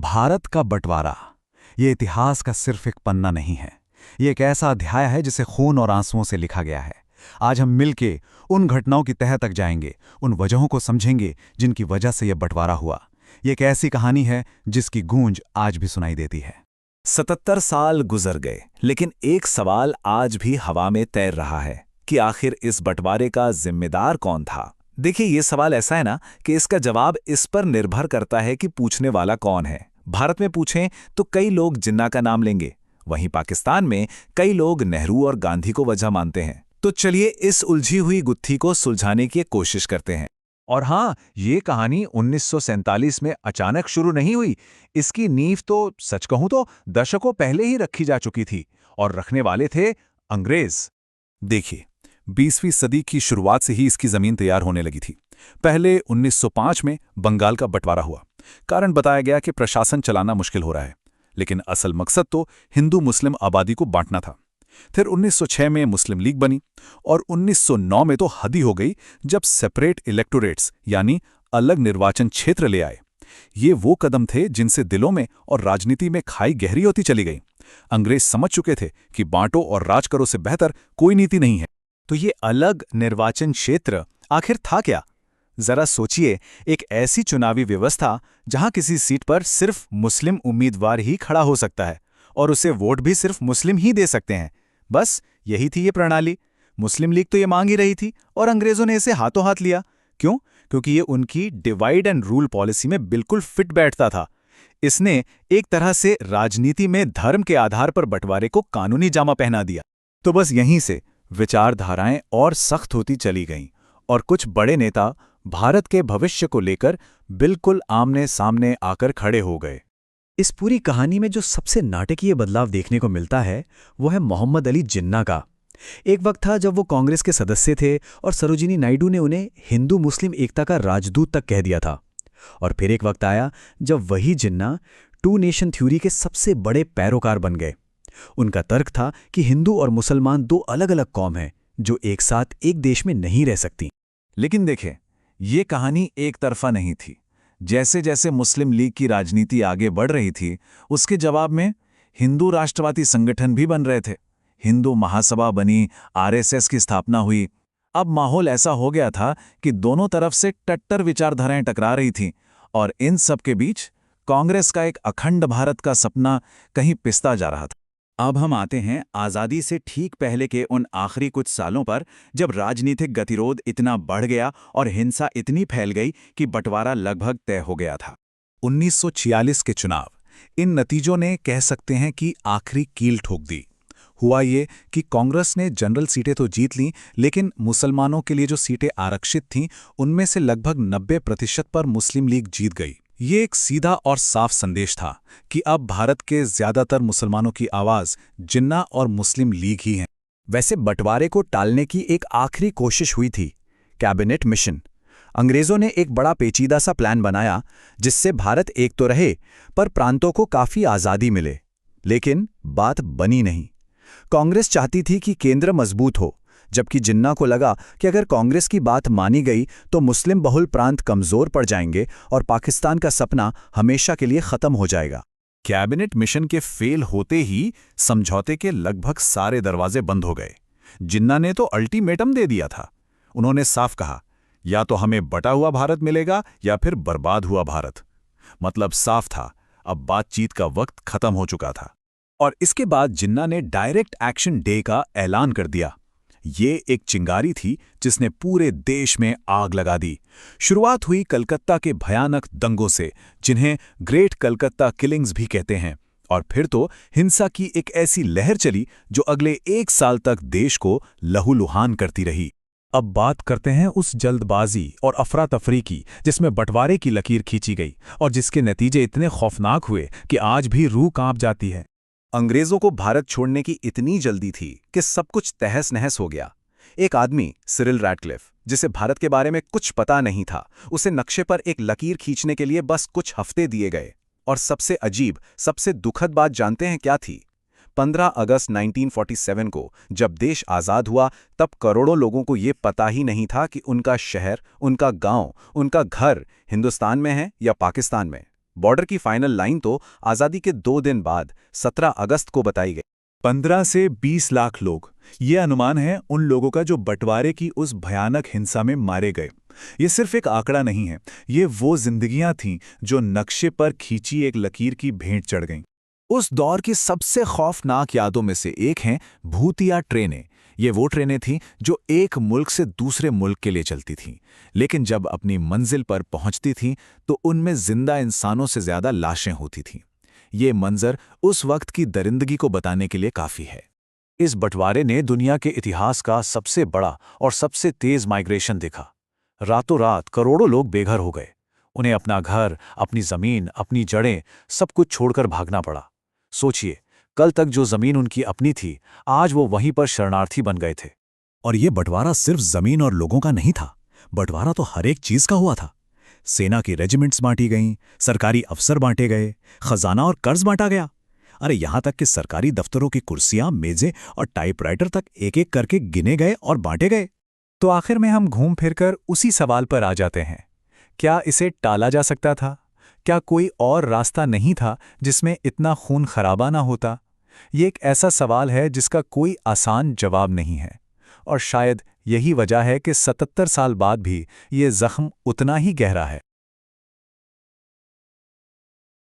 भारत का बंटवारा ये इतिहास का सिर्फ एक पन्ना नहीं है। ये एक ऐसा अध्याय है जिसे खून और आंसुओं से लिखा गया है। आज हम मिलके उन घटनाओं की तह तक जाएंगे, उन वजहों को समझेंगे जिनकी वजह से यह बंटवारा हुआ। ये एक ऐसी कहानी है जिसकी गूंज आज भी सुनाई देती है। 77 साल गुजर गए, लेकिन एक सवाल आज भी हवा में तैर रहा है कि आखिर इस बंटवारे का जिम्मेदार कौन था। देखिए, ये सवाल ऐसा है ना कि इसका जवाब इस पर निर्भर करता है कि पूछने वाला कौन है। भारत में पूछें तो कई लोग जिन्ना का नाम लेंगे, वहीं पाकिस्तान में कई लोग नेहरू और गांधी को वजह मानते हैं। तो चलिए इस उलझी हुई गुत्थी को सुलझाने की कोशिश करते हैं। और हाँ, ये कहानी 1947 में अचानक शुरू नहीं हुई। इसकी नींव तो सच कहूं तो दशकों पहले ही रखी जा चुकी थी, और रखने वाले थे अंग्रेज। देखिए, 20वीं सदी की शुरुआत से ही इसकी जमीन तैयार होने लगी थी। पहले 1905 में बंगाल का बंटवारा हुआ। कारण बताया गया कि प्रशासन चलाना मुश्किल हो रहा है, लेकिन असल मकसद तो हिंदू मुस्लिम आबादी को बांटना था। फिर 1906 में मुस्लिम लीग बनी, और 1909 में तो हद ही हो गई जब सेपरेट इलेक्टोरेट्स यानी अलग निर्वाचन क्षेत्र ले आए। ये वो कदम थे जिनसे दिलों में और राजनीति में खाई गहरी होती चली गई। अंग्रेज समझ चुके थे कि बांटो और राज करो से बेहतर कोई नीति नहीं है। तो ये अलग निर्वाचन क्षेत्र आखिर था क्या? जरा सोचिए, एक ऐसी चुनावी व्यवस्था जहां किसी सीट पर सिर्फ मुस्लिम उम्मीदवार ही खड़ा हो सकता है और उसे वोट भी सिर्फ मुस्लिम ही दे सकते हैं। बस यही थी ये प्रणाली। मुस्लिम लीग तो ये मांग ही रही थी और अंग्रेजों ने इसे हाथों हाथ लिया। क्यों? क्योंकि ये उनकी डिवाइड एंड रूल पॉलिसी में बिल्कुल फिट बैठता था। इसने एक तरह से राजनीति में धर्म के आधार पर बंटवारे को कानूनी जामा पहना दिया। तो बस यहीं से विचारधाराएं और सख्त होती चली गईं, और कुछ बड़े नेता भारत के भविष्य को लेकर बिल्कुल आमने सामने आकर खड़े हो गए। इस पूरी कहानी में जो सबसे नाटकीय बदलाव देखने को मिलता है वो है मोहम्मद अली जिन्ना का। एक वक्त था जब वो कांग्रेस के सदस्य थे और सरोजिनी नायडू ने उन्हें हिंदू मुस्लिम एकता का राजदूत तक कह दिया था। और फिर एक वक्त आया जब वही जिन्ना टू नेशन थ्योरी के सबसे बड़े पैरोकार बन गए। उनका तर्क था कि हिंदू और मुसलमान दो अलग अलग कौम हैं जो एक साथ एक देश में नहीं रह सकती। लेकिन देखें, ये कहानी एक तरफा नहीं थी। जैसे जैसे मुस्लिम लीग की राजनीति आगे बढ़ रही थी, उसके जवाब में हिंदू राष्ट्रवादी संगठन भी बन रहे थे। हिंदू महासभा बनी, आरएसएस की स्थापना हुई। अब माहौल ऐसा हो गया था कि दोनों तरफ से टट्टर विचारधाराएं टकरा रही थीं, और इन सब के बीच कांग्रेस का एक अखंड भारत का सपना कहीं पिसता जा रहा था। अब हम आते हैं आज़ादी से ठीक पहले के उन आखिरी कुछ सालों पर, जब राजनीतिक गतिरोध इतना बढ़ गया और हिंसा इतनी फैल गई कि बंटवारा लगभग तय हो गया था। 1946 के चुनाव, इन नतीजों ने कह सकते हैं कि आखिरी कील ठोक दी। हुआ ये कि कांग्रेस ने जनरल सीटें तो जीत लीं, लेकिन मुसलमानों के लिए जो सीटें आरक्षित थीं उनमें से लगभग 90% पर मुस्लिम लीग जीत गई। ये एक सीधा और साफ संदेश था कि अब भारत के ज्यादातर मुसलमानों की आवाज जिन्ना और मुस्लिम लीग ही हैं। वैसे बंटवारे को टालने की एक आखिरी कोशिश हुई थी, कैबिनेट मिशन। अंग्रेजों ने एक बड़ा पेचीदा सा प्लान बनाया जिससे भारत एक तो रहे पर प्रांतों को काफी आज़ादी मिले। लेकिन बात बनी नहीं। कांग्रेस चाहती थी कि केंद्र मजबूत हो, जबकि जिन्ना को लगा कि अगर कांग्रेस की बात मानी गई तो मुस्लिम बहुल प्रांत कमजोर पड़ जाएंगे और पाकिस्तान का सपना हमेशा के लिए खत्म हो जाएगा। कैबिनेट मिशन के फेल होते ही समझौते के लगभग सारे दरवाजे बंद हो गए। जिन्ना ने तो अल्टीमेटम दे दिया था। उन्होंने साफ कहा, या तो हमें बटा हुआ भारत मिलेगा या फिर बर्बाद हुआ भारत। मतलब साफ था, अब बातचीत का वक्त खत्म हो चुका था। और इसके बाद जिन्ना ने डायरेक्ट एक्शन डे का ऐलान कर दिया। ये एक चिंगारी थी जिसने पूरे देश में आग लगा दी। शुरुआत हुई कलकत्ता के भयानक दंगों से, जिन्हें ग्रेट कलकत्ता किलिंग्स भी कहते हैं। और फिर तो हिंसा की एक ऐसी लहर चली जो अगले 1 साल तक देश को लहूलुहान करती रही। अब बात करते हैं उस जल्दबाजी और अफरा तफरी की जिसमें बंटवारे की लकीर खींची गई और जिसके नतीजे इतने खौफनाक हुए कि आज भी रूह कांप जाती है। अंग्रेजों को भारत छोड़ने की इतनी जल्दी थी कि सब कुछ तहस नहस हो गया। एक आदमी, सिरिल रैडक्लिफ, जिसे भारत के बारे में कुछ पता नहीं था, उसे नक्शे पर एक लकीर खींचने के लिए बस कुछ हफ्ते दिए गए। और सबसे अजीब, सबसे दुखद बात जानते हैं क्या थी? 15 अगस्त 1947 को जब देश आज़ाद हुआ, तब करोड़ों लोगों को ये पता ही नहीं था कि उनका शहर, उनका गांव, उनका घर हिंदुस्तान में है या पाकिस्तान में। बॉर्डर की फाइनल लाइन तो आज़ादी के 2 दिन बाद 17 अगस्त को बताई गई। 15 से 20 लाख लोग, ये अनुमान है उन लोगों का जो बंटवारे की उस भयानक हिंसा में मारे गए। ये सिर्फ एक आंकड़ा नहीं है, ये वो जिंदगियां थीं जो नक्शे पर खींची एक लकीर की भेंट चढ़ गईं। उस दौर की सबसे खौफनाक यादों में से एक हैं भूतिया ट्रेनें। ये वो ट्रेनें थीं जो एक मुल्क से दूसरे मुल्क के लिए चलती थीं, लेकिन जब अपनी मंजिल पर पहुंचती थीं तो उनमें जिंदा इंसानों से ज्यादा लाशें होती थीं। ये मंजर उस वक्त की दरिंदगी को बताने के लिए काफी है। इस बंटवारे ने दुनिया के इतिहास का सबसे बड़ा और सबसे तेज माइग्रेशन देखा। रातों रात करोड़ों लोग बेघर हो गए। उन्हें अपना घर, अपनी जमीन, अपनी जड़ें सब कुछ छोड़कर भागना पड़ा। सोचिए, कल तक जो जमीन उनकी अपनी थी, आज वो वहीं पर शरणार्थी बन गए थे। और ये बंटवारा सिर्फ जमीन और लोगों का नहीं था, बंटवारा तो हर एक चीज का हुआ था। सेना की रेजिमेंट्स बांटी गईं, सरकारी अफसर बांटे गए, खजाना और कर्ज बांटा गया। अरे यहां तक कि सरकारी दफ्तरों की कुर्सियां, मेजें और टाइपराइटर तक एक एक करके गिने गए और बांटे गए। तो आखिर में हम घूम फिरकर उसी सवाल पर आ जाते हैं, क्या इसे टाला जा सकता था? क्या कोई और रास्ता नहीं था जिसमें इतना खून खराबा ना होता? ये एक ऐसा सवाल है जिसका कोई आसान जवाब नहीं है, और शायद यही वजह है कि 77 साल बाद भी ये जख्म उतना ही गहरा है।